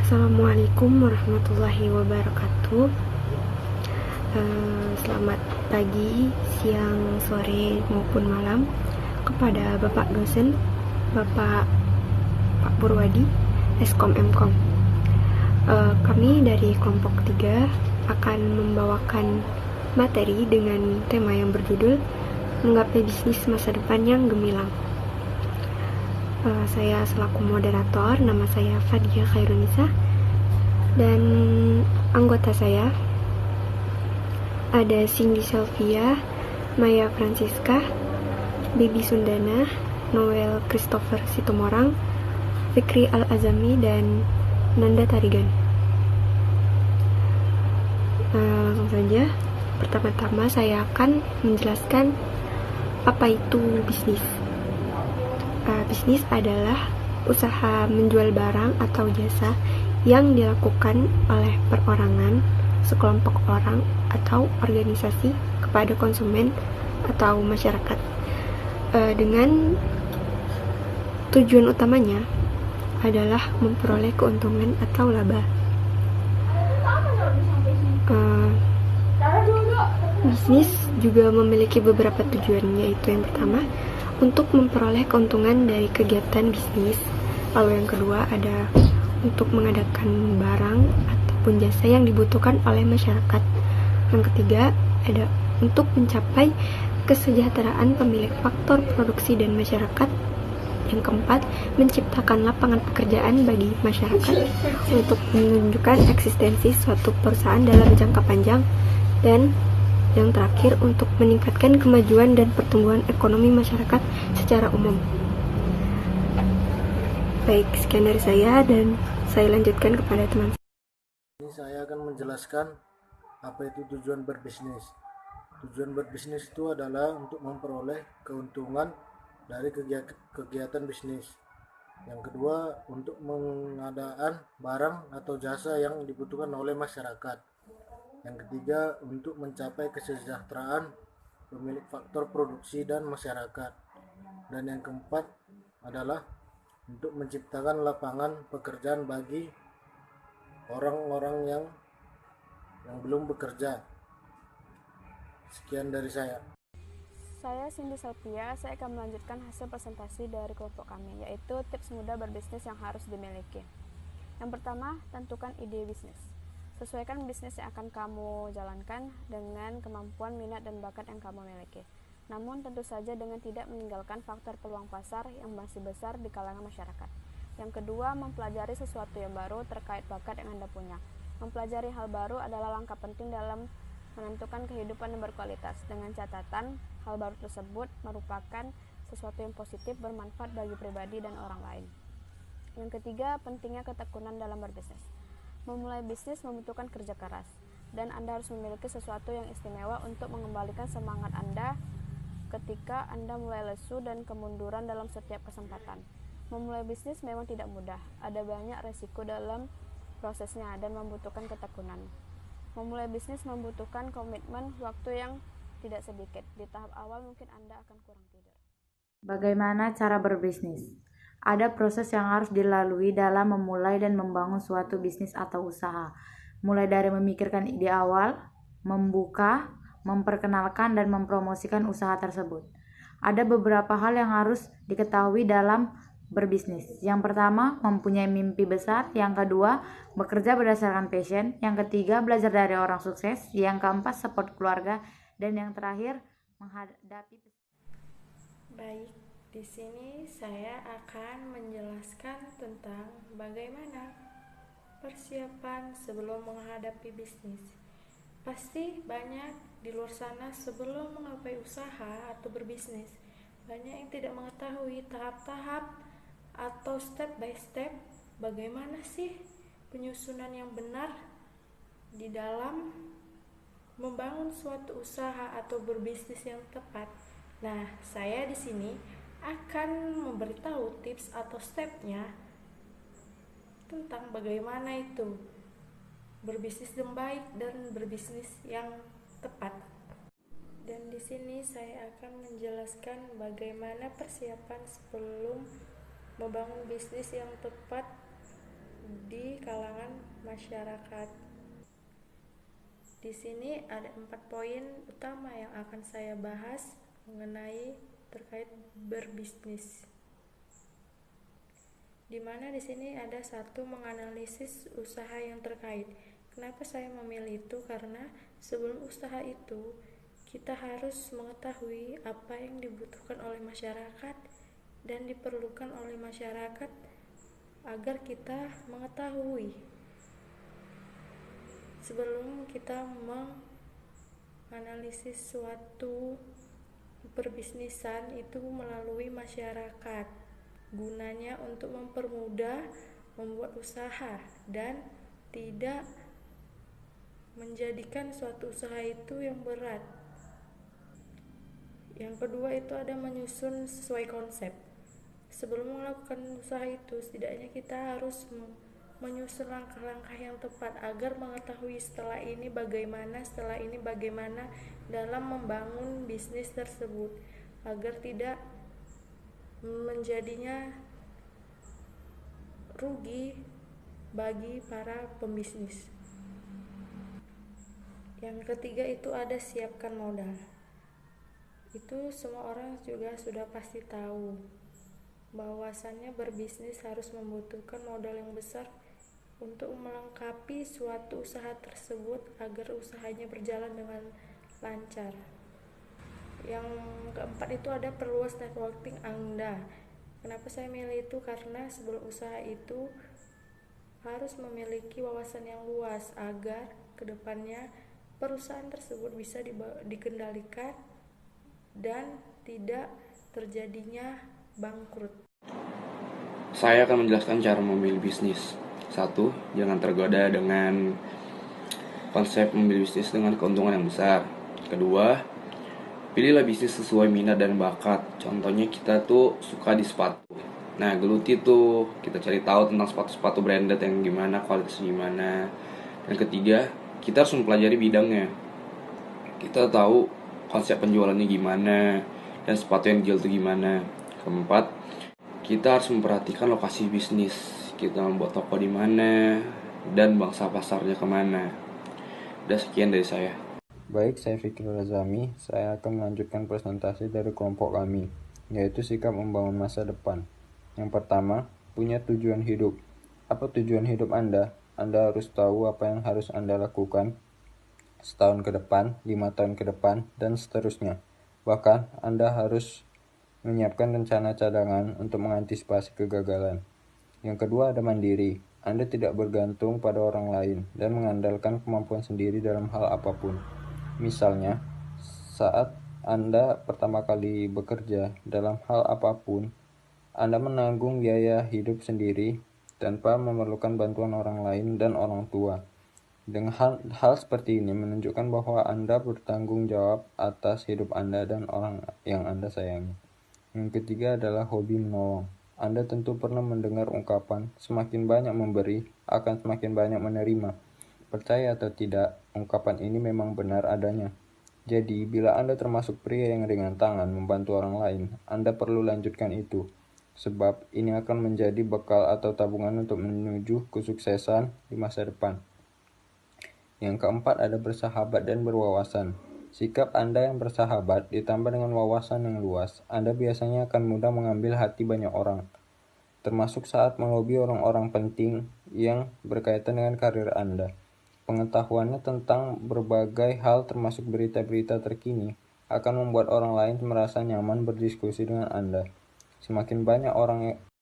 Assalamualaikum warahmatullahi wabarakatuh. Selamat pagi, siang, sore maupun malam kepada Bapak dosen, Bapak Pak Purwadi, Eskom Mkom. Kami dari kelompok 3 akan membawakan materi dengan tema yang berjudul Menggapai Bisnis Masa Depan yang Gemilang. Saya selaku moderator, nama saya Fadia Khairunisa, dan anggota saya ada Cindy Selvia, Maya Francisca, Bibi Sundana, Noel Christopher Situmorang, Fikri Al-Azami, dan Nanda Tarigan. Langsung saja. Pertama-tama saya akan menjelaskan apa itu bisnis. Bisnis adalah usaha menjual barang atau jasa yang dilakukan oleh perorangan, sekelompok orang, atau organisasi kepada konsumen atau masyarakat dengan tujuan utamanya adalah memperoleh keuntungan atau laba. Bisnis juga memiliki beberapa tujuan, yaitu yang pertama untuk memperoleh keuntungan dari kegiatan bisnis, lalu yang kedua ada untuk mengadakan barang ataupun jasa yang dibutuhkan oleh masyarakat, yang ketiga ada untuk mencapai kesejahteraan pemilik faktor produksi dan masyarakat, yang keempat menciptakan lapangan pekerjaan bagi masyarakat untuk menunjukkan eksistensi suatu perusahaan dalam jangka panjang, dan yang terakhir untuk meningkatkan kemajuan dan pertumbuhan ekonomi masyarakat secara umum. Baik, sekian dari saya dan saya lanjutkan kepada teman. Ini saya akan menjelaskan apa itu tujuan berbisnis. Tujuan berbisnis itu adalah untuk memperoleh keuntungan dari kegiatan bisnis. Yang kedua, untuk pengadaan barang atau jasa yang dibutuhkan oleh masyarakat. Yang ketiga, untuk mencapai kesejahteraan pemilik faktor produksi dan masyarakat. Dan yang keempat adalah untuk menciptakan lapangan pekerjaan bagi orang-orang yang belum bekerja. Sekian dari saya. Saya Cindy Selvia, saya akan melanjutkan hasil presentasi dari kelompok kami, yaitu tips mudah berbisnis yang harus dimiliki. Yang pertama, tentukan ide bisnis. Sesuaikan bisnis yang akan kamu jalankan dengan kemampuan, minat, dan bakat yang kamu miliki. Namun tentu saja dengan tidak meninggalkan faktor peluang pasar yang masih besar di kalangan masyarakat. Yang kedua, mempelajari sesuatu yang baru terkait bakat yang Anda punya. Mempelajari hal baru adalah langkah penting dalam menentukan kehidupan yang berkualitas, dengan catatan hal baru tersebut merupakan sesuatu yang positif, bermanfaat bagi pribadi dan orang lain. Yang ketiga, pentingnya ketekunan dalam berbisnis. Memulai bisnis membutuhkan kerja keras, dan Anda harus memiliki sesuatu yang istimewa untuk mengembalikan semangat Anda ketika Anda mulai lesu dan kemunduran dalam setiap kesempatan. Memulai bisnis memang tidak mudah, ada banyak resiko dalam prosesnya dan membutuhkan ketekunan. Memulai bisnis membutuhkan komitmen waktu yang tidak sedikit. Di tahap awal mungkin Anda akan kurang tidur. Bagaimana cara berbisnis? Ada proses yang harus dilalui dalam memulai dan membangun suatu bisnis atau usaha. Mulai dari memikirkan ide awal, membuka, memperkenalkan, dan mempromosikan usaha tersebut. Ada beberapa hal yang harus diketahui dalam berbisnis. Yang pertama, mempunyai mimpi besar. Yang kedua, bekerja berdasarkan passion. Yang ketiga, belajar dari orang sukses. Yang keempat, support keluarga. Dan yang terakhir, menghadapi. Baik, di sini saya akan menjelaskan tentang bagaimana persiapan sebelum menghadapi bisnis. Pasti banyak di luar sana sebelum menggapai usaha atau berbisnis, banyak yang tidak mengetahui tahap-tahap atau step by step bagaimana sih penyusunan yang benar di dalam membangun suatu usaha atau berbisnis yang tepat. Nah, saya di sini akan memberitahu tips atau stepnya tentang bagaimana itu berbisnis yang baik dan berbisnis yang tepat. Dan di sini saya akan menjelaskan bagaimana persiapan sebelum membangun bisnis yang tepat di kalangan masyarakat. Di sini ada 4 poin utama yang akan saya bahas mengenai terkait berbisnis. Di mana di sini ada satu menganalisis usaha yang terkait. Kenapa saya memilih itu? Karena sebelum usaha itu kita harus mengetahui apa yang dibutuhkan oleh masyarakat dan diperlukan oleh masyarakat agar kita mengetahui sebelum kita menganalisis suatu perbisnisan itu melalui masyarakat. Gunanya untuk mempermudah membuat usaha dan tidak menjadikan suatu usaha itu yang berat. Yang kedua itu ada menyusun sesuai konsep. Sebelum melakukan usaha itu, setidaknya kita harus menyusun langkah-langkah yang tepat agar mengetahui setelah ini bagaimana dalam membangun bisnis tersebut, agar tidak menjadinya rugi bagi para pembisnis. Yang ketiga itu ada siapkan modal. Itu semua orang juga sudah pasti tahu bahwasannya berbisnis harus membutuhkan modal yang besar untuk melengkapi suatu usaha tersebut agar usahanya berjalan dengan lancar. Yang keempat itu ada perluas networking Anda. Kenapa saya milih itu? Karena sebelum usaha itu harus memiliki wawasan yang luas agar kedepannya perusahaan tersebut bisa dikendalikan dan tidak terjadinya bangkrut. Saya akan menjelaskan cara memilih bisnis. 1. Jangan tergoda dengan konsep memilih bisnis dengan keuntungan yang besar. Kedua, pilihlah bisnis sesuai minat dan bakat. Contohnya kita tuh suka di sepatu. Nah, geluti tuh kita cari tahu tentang sepatu-sepatu branded yang gimana, kualitasnya gimana. Dan ketiga, kita harus mempelajari bidangnya. Kita tahu konsep penjualannya gimana dan sepatu yang dijual itu gimana. Keempat, kita harus memperhatikan lokasi bisnis. Kita membuat toko di mana dan bangsa pasarnya kemana. Udah sekian dari saya. Baik, saya Fikri Razami. Saya akan melanjutkan presentasi dari kelompok kami, yaitu sikap membangun masa depan. Yang pertama, punya tujuan hidup. Apa tujuan hidup Anda? Anda harus tahu apa yang harus Anda lakukan setahun ke depan, 5 tahun ke depan, dan seterusnya. Bahkan, Anda harus menyiapkan rencana cadangan untuk mengantisipasi kegagalan. Yang kedua ada mandiri. Anda tidak bergantung pada orang lain dan mengandalkan kemampuan sendiri dalam hal apapun. Misalnya, saat Anda pertama kali bekerja dalam hal apapun, Anda menanggung biaya hidup sendiri tanpa memerlukan bantuan orang lain dan orang tua. Dengan hal seperti ini menunjukkan bahwa Anda bertanggung jawab atas hidup Anda dan orang yang Anda sayangi. Yang ketiga adalah hobi menolong. Anda tentu pernah mendengar ungkapan, semakin banyak memberi, akan semakin banyak menerima. Percaya atau tidak, ungkapan ini memang benar adanya. Jadi, bila Anda termasuk pria yang ringan tangan membantu orang lain, Anda perlu lanjutkan itu. Sebab ini akan menjadi bekal atau tabungan untuk menuju kesuksesan di masa depan. Yang keempat ada bersahabat dan berwawasan. Sikap Anda yang bersahabat ditambah dengan wawasan yang luas, Anda biasanya akan mudah mengambil hati banyak orang, termasuk saat melobi orang-orang penting yang berkaitan dengan karir Anda. Pengetahuannya tentang berbagai hal termasuk berita-berita terkini akan membuat orang lain merasa nyaman berdiskusi dengan Anda. Semakin banyak orang